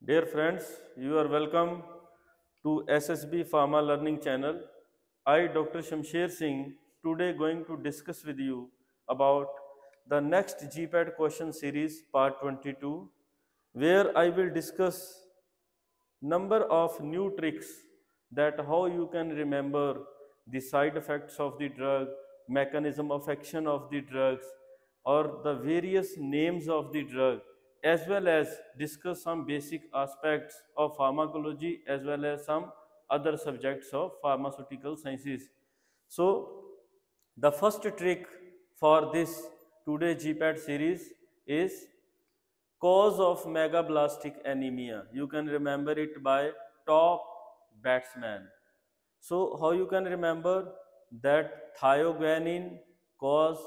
Dear friends, you are welcome to SSB Pharma Learning Channel. I, Dr. Shamsher Singh, today going to discuss with you about the next GPAT question series part 22, where I will discuss number of new tricks that how you can remember the side effects of the drug, mechanism of action of the drugs, or the various names of the drug, as well as discuss some basic aspects of pharmacology as well as some other subjects of pharmaceutical sciences. So the first trick for this today GPAT series is cause of megablastic anemia. You can remember it by top batsman. So how you can remember that thioguanine cause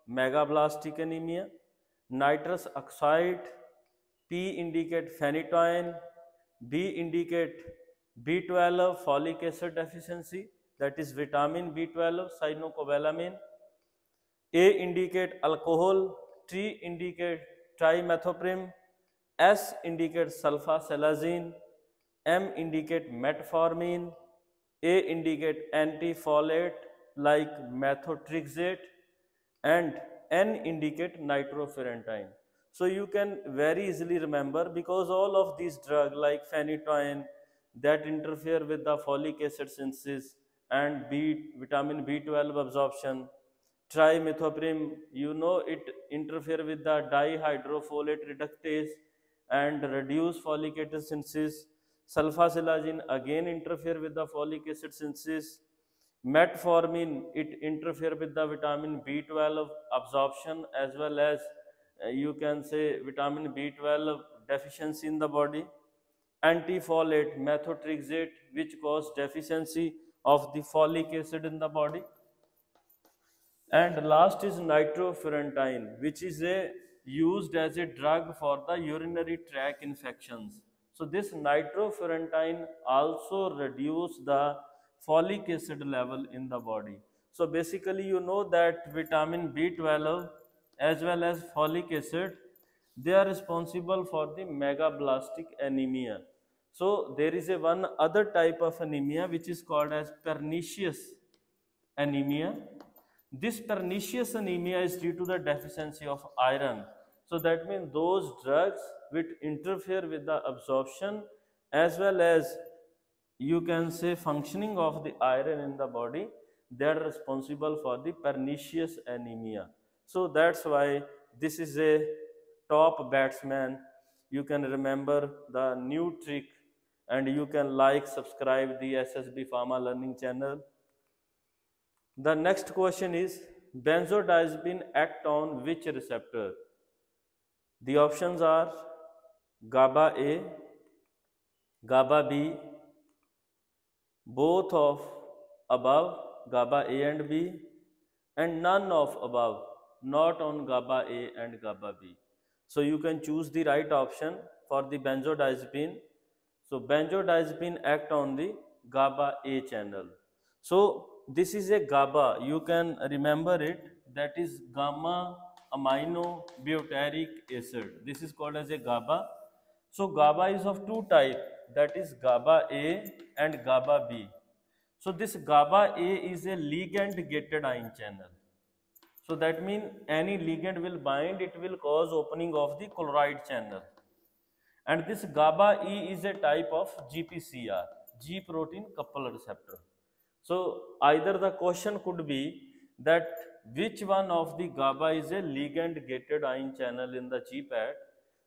megablastic anemia, nitrous oxide, P indicate phenytoin, B indicate B12 folic acid deficiency, that is vitamin B12 cyanocobalamin, A indicate alcohol, T indicate trimethoprim, S indicate sulfasalazine, M indicate metformin, A indicate antifolate like methotrexate, and N indicate nitrofurantoin. So you can very easily remember because all of these drugs like phenytoin that interfere with the folic acid synthesis and vitamin B12 absorption. Trimethoprim, you know it interfere with the dihydrofolate reductase and reduce folic acid synthesis. Sulfasalazine again interfere with the folic acid synthesis. Metformin, it interfere with the vitamin B12 absorption as well as you can say vitamin B12 deficiency in the body. Antifolate, methotrexate, which cause deficiency of the folic acid in the body. And last is nitrofurantoin, which is used as a drug for the urinary tract infections. So this nitrofurantoin also reduce the folic acid level in the body. So basically you know that vitamin B12 as well as folic acid, they are responsible for the megablastic anemia. So there is a one other type of anemia which is called as pernicious anemia. This pernicious anemia is due to the deficiency of iron. So that means those drugs which interfere with the absorption as well as you can say functioning of the iron in the body, they are responsible for the pernicious anemia. So that's why this is a top batsman. You can remember the new trick and you can like, subscribe the SSB Pharma Learning channel. The next question is benzodiazepine act on which receptor? The options are GABA A, GABA B, both of above GABA A and B, and none of above, not on GABA A and GABA B. So you can choose the right option for the benzodiazepine. So benzodiazepine act on the GABA A channel. So this is a GABA, you can remember it, that is gamma amino butyric acid. This is called as a GABA. So GABA is of two types, that is GABA A and GABA B. So this GABA A is a ligand gated ion channel. So that means any ligand will bind, it will cause opening of the chloride channel. And this GABA E is a type of GPCR, G protein coupled receptor. So either the question could be that which one of the GABA is a ligand gated ion channel in the GPAT,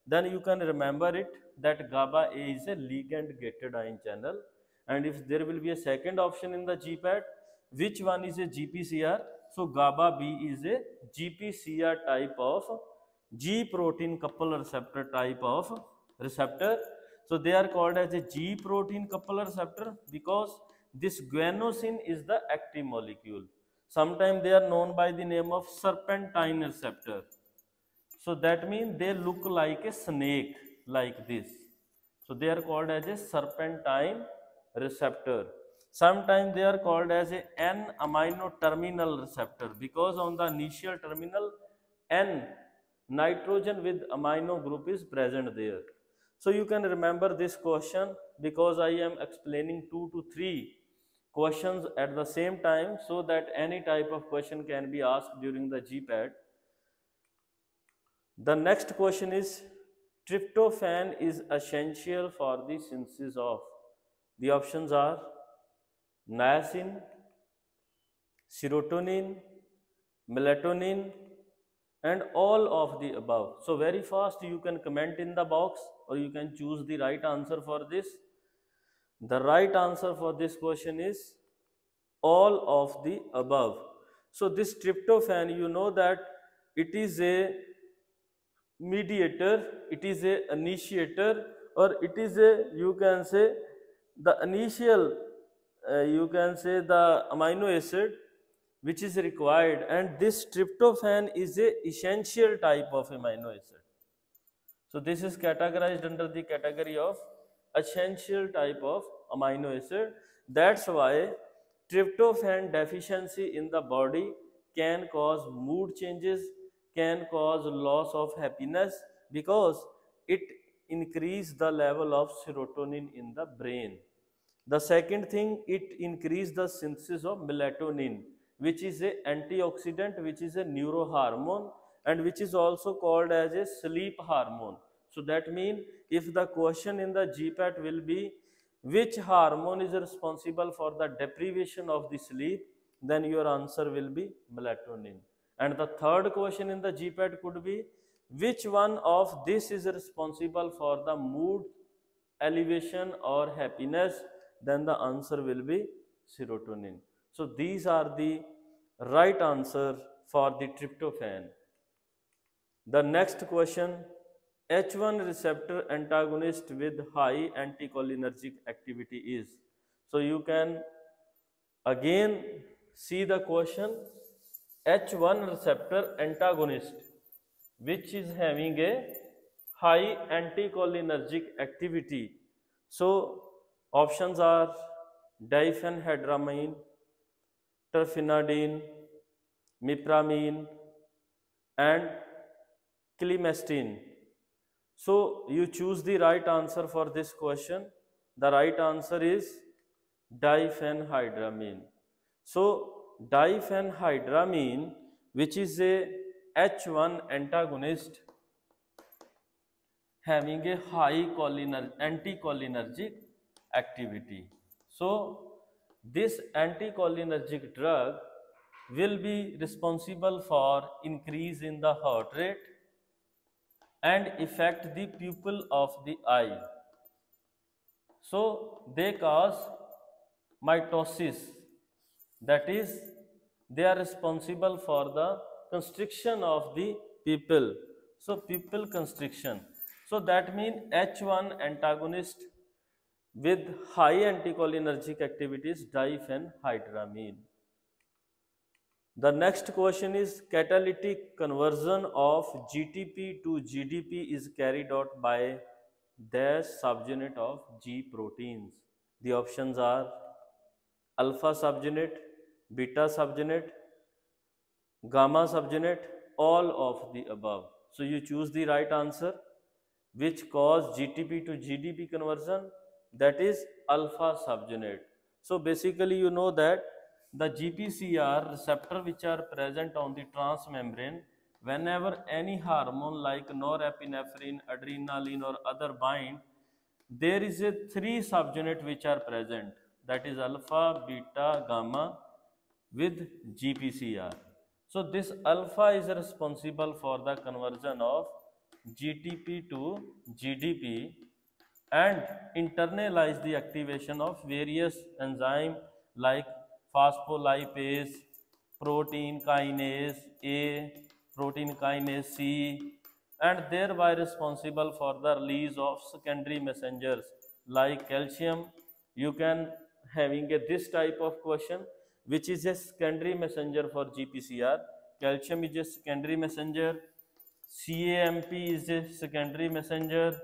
then you can remember it that GABA A is a ligand gated ion channel. And if there will be a second option in the GPAT, which one is a GPCR? So GABA B is a GPCR type of G protein coupled receptor type of receptor. So they are called as a G protein coupled receptor because this guanosine is the active molecule. Sometimes they are known by the name of serpentine receptor. So that means they look like a snake like this. So they are called as a serpentine receptor. Sometimes they are called as a N-amino terminal receptor because on the initial terminal N nitrogen with amino group is present there. So you can remember this question because I am explaining 2 to 3 questions at the same time, so that any type of question can be asked during the GPAT. The next question is, tryptophan is essential for the synthesis of. The options are niacin, serotonin, melatonin, and all of the above. So very fast you can comment in the box, or you can choose the right answer for this. The right answer for this question is all of the above. So this tryptophan, you know that it is a mediator, it is a initiator, or it is a, you can say, the initial, you can say the amino acid which is required, and this tryptophan is a essential type of amino acid. So this is categorized under the category of essential type of amino acid. That's why tryptophan deficiency in the body can cause mood changes, can cause loss of happiness, because it increase the level of serotonin in the brain. The second thing, it increase the synthesis of melatonin, which is a antioxidant, which is a neurohormone, and which is also called as a sleep hormone. So that means if the question in the GPAT will be which hormone is responsible for the deprivation of the sleep, then your answer will be melatonin. And the third question in the GPAT could be which one of this is responsible for the mood elevation or happiness, then the answer will be serotonin. So these are the right answer for the tryptophan. The next question, H1 receptor antagonist with high anticholinergic activity is. So you can again see the question, H1 receptor antagonist which is having a high anticholinergic activity. So options are diphenhydramine, terfenadine, mipramine, and clemastine. So you choose the right answer for this question. The right answer is diphenhydramine. So diphenhydramine, which is a H1 antagonist having a high anticholinergic activity. So this anticholinergic drug will be responsible for increase in the heart rate and affect the pupil of the eye. So they cause mitosis, that is, they are responsible for the constriction of the pupil. So pupil constriction. So that means H1 antagonist with high anticholinergic activity is diphenhydramine. The next question is, catalytic conversion of GTP to GDP is carried out by the subunit of G proteins. The options are alpha subunit, beta subunit, gamma subunit, all of the above. So you choose the right answer. Which cause GTP to GDP conversion? That is alpha subunit. So basically you know that the GPCR receptor which are present on the transmembrane, whenever any hormone like norepinephrine, adrenaline or other bind, there is a 3 subunit which are present, that is alpha, beta, gamma with GPCR. So this alpha is responsible for the conversion of GTP to GDP and internalize the activation of various enzymes like phospholipase, protein kinase A, protein kinase C, and thereby responsible for the release of secondary messengers like calcium. You can having this type of question, which is a secondary messenger for GPCR. Calcium is a secondary messenger, CAMP is a secondary messenger,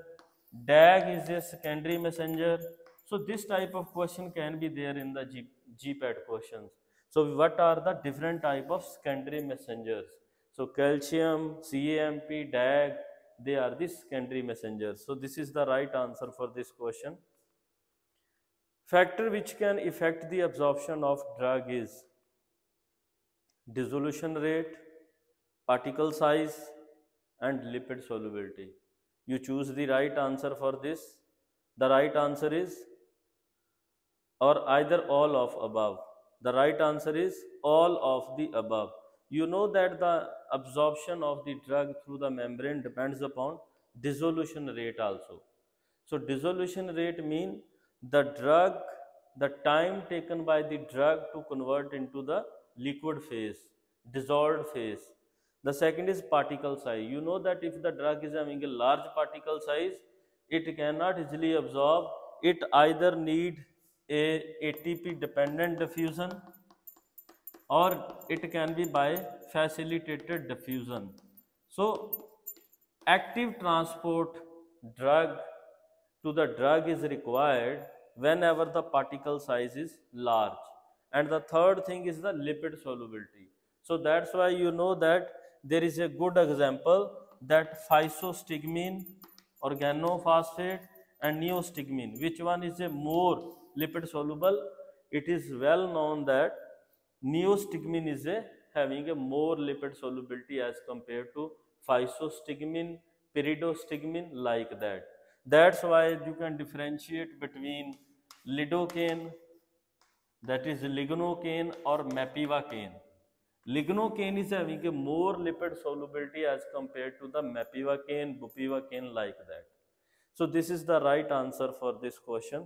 DAG is a secondary messenger. So this type of question can be there in the GPAT questions. So what are the different type of secondary messengers? So calcium, CAMP, DAG, they are the secondary messengers. So this is the right answer for this question. Factor which can affect the absorption of drug is dissolution rate, particle size, and lipid solubility. You choose the right answer for this. The right answer is, or either all of above. The right answer is all of the above. You know that the absorption of the drug through the membrane depends upon dissolution rate also. So dissolution rate means the time taken by the drug to convert into the liquid phase, dissolved phase. The second is particle size. You know that if the drug is having a large particle size, it cannot easily absorb. It either need a ATP dependent diffusion or it can be by facilitated diffusion. So active transport drug to the drug is required whenever the particle size is large. And the third thing is the lipid solubility. So that's why you know that there is a good example that physostigmine, organophosphate, and neostigmine. Which one is a more lipid soluble? It is well known that neostigmine is having a more lipid solubility as compared to physostigmine, pyridostigmine, like that. That's why you can differentiate between lidocaine, that is lignocaine, or mepivacaine. Lignocaine is having a more lipid solubility as compared to the mepivacaine, bupivacaine, like that. So this is the right answer for this question.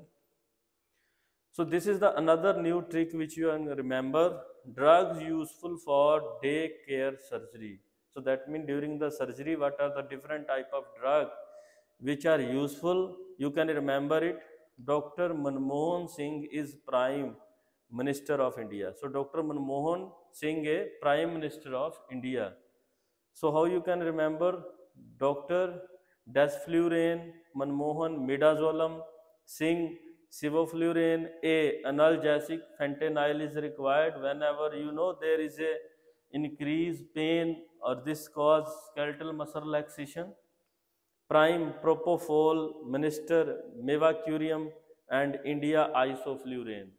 So this is the another new trick which you can remember. Drugs useful for day care surgery. So that means during the surgery, what are the different type of drug which are useful? You can remember it. Dr. Manmohan Singh is Prime Minister of India. So Dr. Manmohan Singh is Prime Minister of India. So how you can remember? Dr. Desflurane, Manmohan Midazolam, Singh sevoflurane, A analgesic, fentanyl is required whenever you know there is a increased pain or this cause skeletal muscle relaxation. Prime propofol, Minister Mevacurium, and India isoflurane.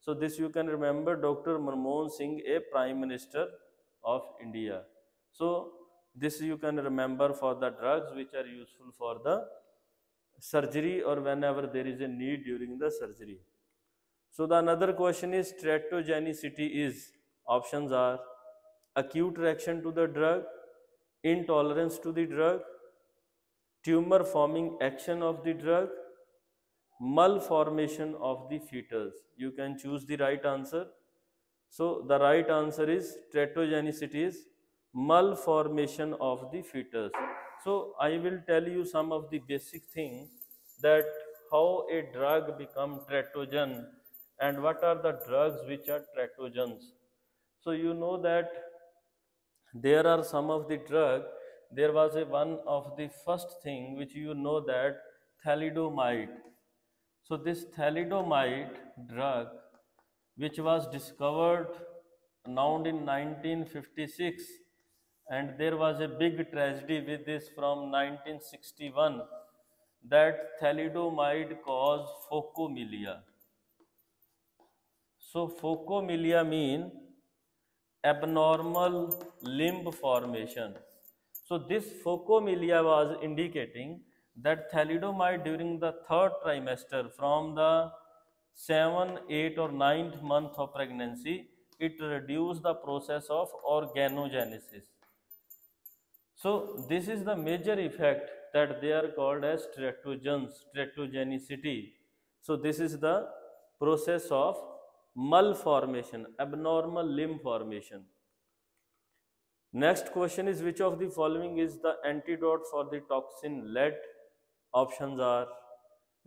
So this you can remember Dr. Manmohan Singh, a Prime Minister of India. So this you can remember for the drugs which are useful for the surgery or whenever there is a need during the surgery. So the another question is teratogenicity is, options are acute reaction to the drug, intolerance to the drug, tumor forming action of the drug, malformation of the fetus. You can choose the right answer. So the right answer is teratogenicity is malformation of the fetus. So I will tell you some of the basic things that how a drug become teratogen and what are the drugs which are teratogens. So you know that there are some of the drug. There was a one of the first thing which you know that thalidomide. So this thalidomide drug which was discovered around in 1956, and there was a big tragedy with this from 1961 that thalidomide caused phocomelia. So phocomelia mean abnormal limb formation. So this phocomelia was indicating that thalidomide during the third trimester from the 7th, 8th or 9th month of pregnancy, it reduced the process of organogenesis. So this is the major effect that they are called as teratogens, teratogenicity. So this is the process of malformation, abnormal limb formation. Next question is, which of the following is the antidote for the toxin lead? Options are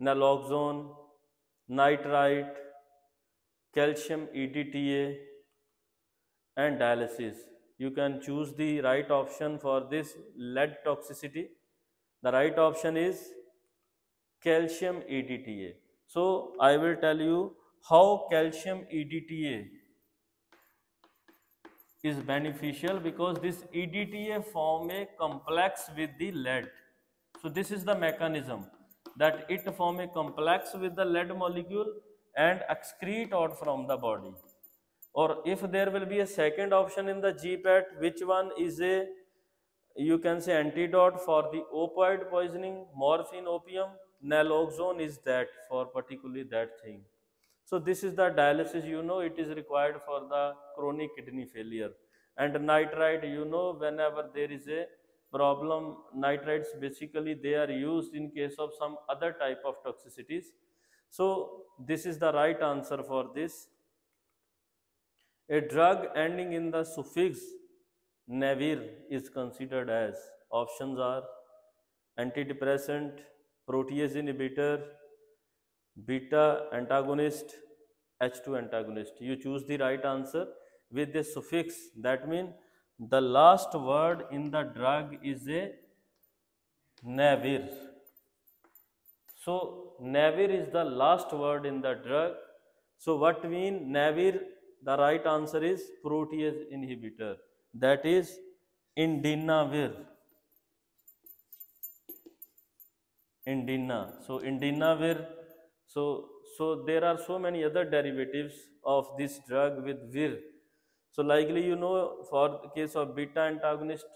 naloxone, nitrite, calcium EDTA, and dialysis. You can choose the right option for this lead toxicity. The right option is calcium EDTA. So I will tell you how calcium EDTA is beneficial, because this EDTA form a complex with the lead. So this is the mechanism, that it form a complex with the lead molecule and excrete out from the body. Or if there will be a second option in the GPAT, which one is a, you can say, antidote for the opioid poisoning, morphine, opium, naloxone is that for particularly that thing. So this is the dialysis, you know, it is required for the chronic kidney failure. And nitrite, you know, whenever there is a problem, nitrites basically they are used in case of some other type of toxicities. So this is the right answer for this. A drug ending in the suffix navir is considered as, options are antidepressant, protease inhibitor, beta antagonist, H2 antagonist. You choose the right answer with the suffix. That means the last word in the drug is a navir. So navir is the last word in the drug. So what mean navir? The right answer is protease inhibitor. That is indinavir. Indina. So indinavir. So there are so many other derivatives of this drug with vir. So likely you know, for the case of beta antagonist,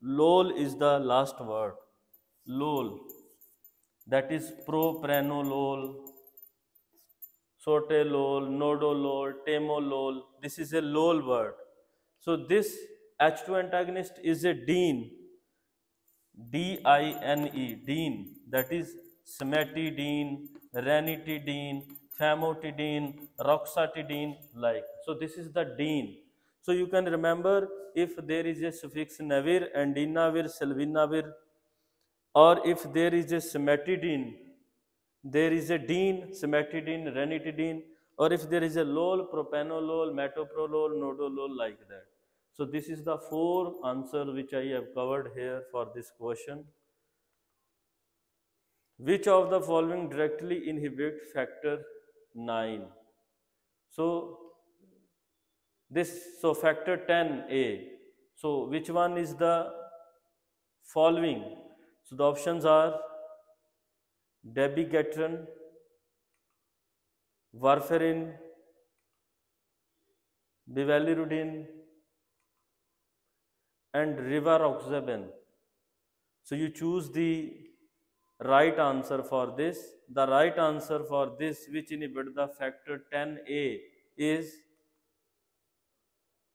lol is the last word. Lol. That is propranolol, sotalol, nodolol, temolol. This is a lol word. So this H2 antagonist is a dine, D-I-N-E, dine. That is cimetidine, ranitidine, famotidine, roxatidine, like. So this is the dine. So you can remember, if there is a suffix navir, andinavir, silvinavir, or if there is a cimetidine, there is a dine, cimetidine, ranitidine, or if there is a lol, propanolol, metoprolol, nodolol, like that. So this is the 4 answer which I have covered here for this question. Which of the following directly inhibit factor 9? So factor 10A. So which one is the following? So the options are dabigatran, warfarin, bivalirudin, and rivaroxaban. So you choose the right answer for this. The right answer for this, which inhibit the factor 10A, is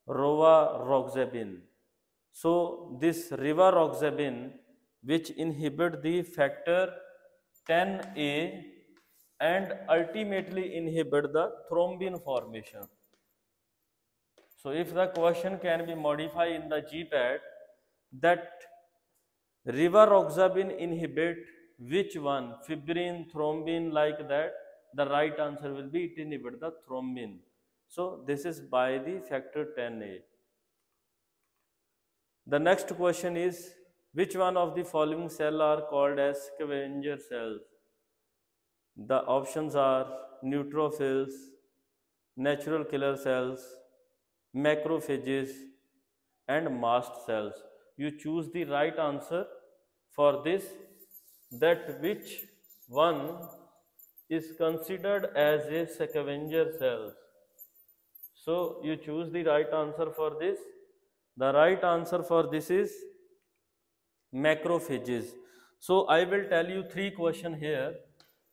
rivaroxaban. So this rivaroxaban, which inhibit the factor 10A and ultimately inhibit the thrombin formation. So if the question can be modified in the GPAT, that rivaroxaban inhibit which one? Fibrin, thrombin, like that. The right answer will be it inhibit the thrombin. So this is by the factor 10A. The next question is, which one of the following cells are called as scavenger cells? The options are neutrophils, natural killer cells, macrophages, and mast cells. You choose the right answer for this, that which one is considered as a scavenger cell. So you choose the right answer for this. The right answer for this is macrophages. So I will tell you 3 questions here.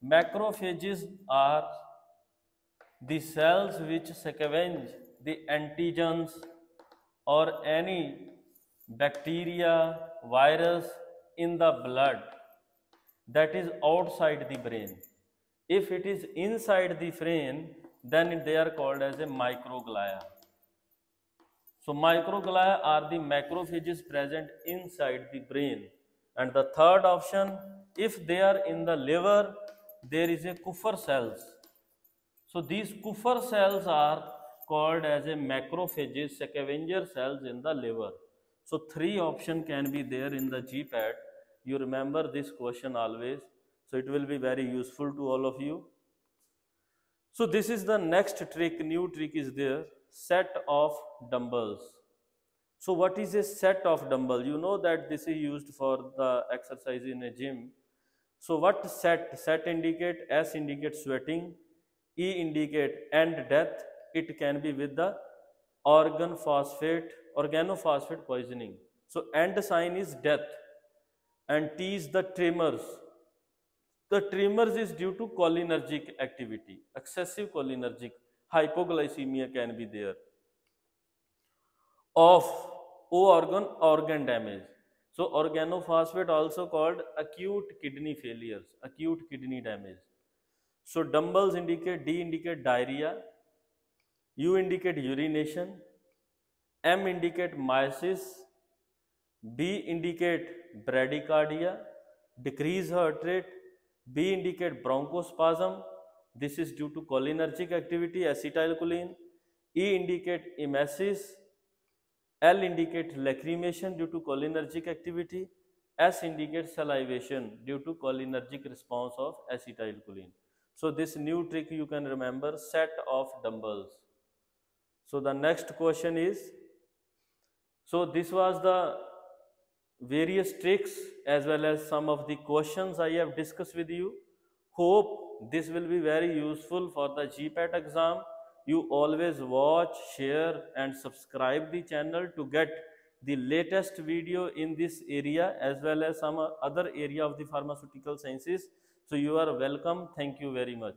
Macrophages are the cells which scavenge the antigens or any bacteria, virus in the blood that is outside the brain. If it is inside the brain, then they are called as a microglia. So microglia are the macrophages present inside the brain. And the third option, if they are in the liver, there is a Kupffer cells. So these Kupffer cells are called as a macrophages, scavenger cells in the liver. So 3 options can be there in the GPAT. You remember this question always. So it will be very useful to all of you. So this is the next trick, new trick is there, set of dumbbells. So what is a set of dumbbell? You know that this is used for the exercise in a gym. So what set? Set indicate, S indicate sweating, E indicate end death. It can be with the organophosphate poisoning. So end sign is death and T is the tremors. The tremors is due to cholinergic activity, excessive cholinergic, hypoglycemia can be there. Of organ damage. So organophosphate also called acute kidney failures, acute kidney damage. So dumbbells indicate, D indicate diarrhea, U indicate urination, M indicate meiosis, B indicate bradycardia, decrease heart rate, B indicate bronchospasm. This is due to cholinergic activity, acetylcholine. E indicate emesis. L indicates lacrimation due to cholinergic activity. S indicates salivation due to cholinergic response of acetylcholine. So this new trick you can remember, set of dumbbells. So the next question is, so this was the various tricks as well as some of the questions I have discussed with you. Hope this will be very useful for the GPAT exam. You always watch, share and subscribe the channel to get the latest video in this area as well as some other area of the pharmaceutical sciences. So you are welcome. Thank you very much.